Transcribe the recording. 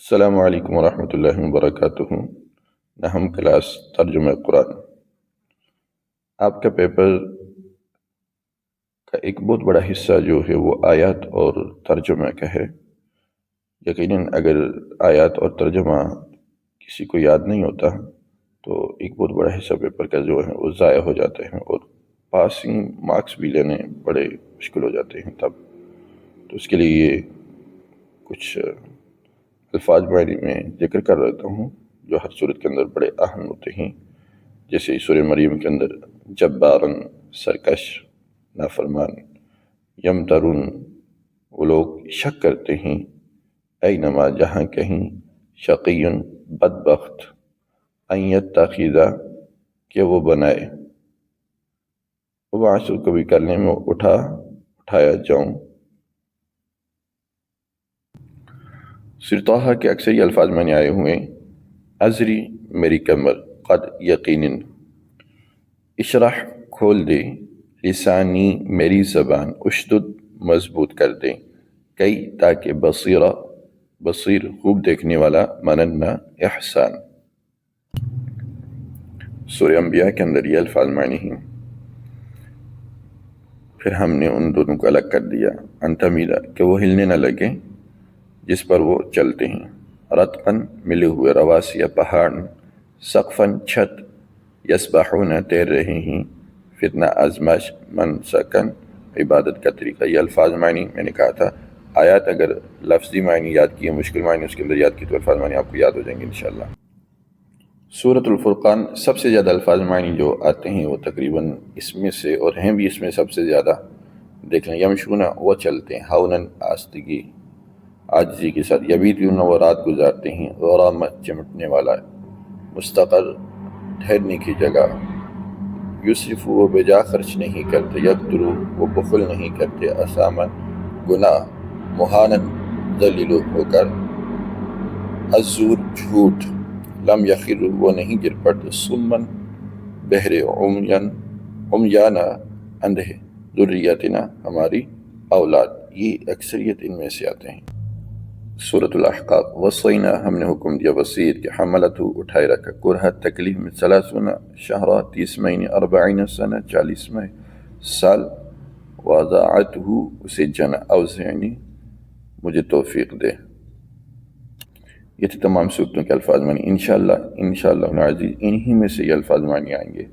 السلام علیکم ورحمۃ اللہ وبرکاتہ۔ نہم کلاس ترجمہ قرآن۔ آپ کا پیپر کا ایک بہت بڑا حصہ جو ہے وہ آیات اور ترجمہ کا ہے۔ یقیناً اگر آیات اور ترجمہ کسی کو یاد نہیں ہوتا تو ایک بہت بڑا حصہ پیپر کا جو ہے وہ ضائع ہو جاتے ہیں اور پاسنگ مارکس بھی لینے بڑے مشکل ہو جاتے ہیں تب۔ تو اس کے لیے یہ کچھ الفاظ میں ذکر کر رہتا ہوں جو ہر صورت کے اندر بڑے اہم ہوتے ہیں، جیسے سورہ مریم کے اندر جبارن سرکش نافرمان، یمترون وہ لوگ شک کرتے ہیں، اینما جہاں کہیں، شقیٌ بدبخت، ان یتخذ کہ وہ بنائے، وبعث کبھی کرنے میں اٹھایا جاؤں۔ سورۃ طٰہٰ کے اکثر یہ الفاظ میں نے آئے ہوئے ہیں، ازری میری کمر، قد یقیناً، اشرح کھول دے، لسانی میری زبان، اشدد مضبوط کر دے، کئی تاکہ بصیر خوب دیکھنے والا، مننا احسان۔ سورہ انبیاء کے اندر یہ الفاظ معنی ہیں، پھر ہم نے ان دونوں کو الگ کر دیا، انتمیلا کہ وہ ہلنے نہ لگے جس پر وہ چلتے ہیں، رتقاً ملے ہوئے، رواسیہ پہاڑ، سقفاً چھت، یسبحون تیر رہے ہیں، فتنہ آزمائش، منسکن عبادت کا طریقہ۔ یہ الفاظ معنی میں نے کہا تھا، آیات اگر لفظی معنی یاد کیے، مشکل معنی اس کے اندر یاد کی تو الفاظ معنی آپ کو یاد ہو جائیں گے انشاءاللہ۔ سورۃ الفرقان سب سے زیادہ الفاظ معنی جو آتے ہیں وہ تقریباً اس میں سے، اور ہیں بھی اس میں سب سے زیادہ، دیکھ لیں، یمشون وہ چلتے ہیں، ہوناً آستگی عاجزی کے ساتھ، یبیتون وہ رات گزارتے ہیں، غرامہ چمٹنے والا، مستقر ٹھہرنے کی جگہ، یسرف وہ بجا خرچ نہیں کرتے، یقتلو وہ بخل نہیں کرتے، اسامن گناہ، مہانن ذلیل ہو کر، الزور جھوٹ، لم یخر وہ نہیں گر پڑتے، سمن بہرے، عمیانا اندھے، ذریتنا ہماری اولاد، یہ اکثریت ان میں سے آتے ہیں۔ سورۃ الاحقاف، وصینا ہم نے حکم دیا، وصیت کہ حملتہ اٹھائے رکھا، کرہ تکلیف میں، 30 شہرا 30 مہینے، 40 سنہ 40 سال، وضاعتہ اسے جنا، اوزعنی مجھے توفیق دے۔ یہ تھے تمام صورتوں کے الفاظ معنی۔ انشاءاللہ العزیز انہی میں سے یہ الفاظ معنی آئیں گے۔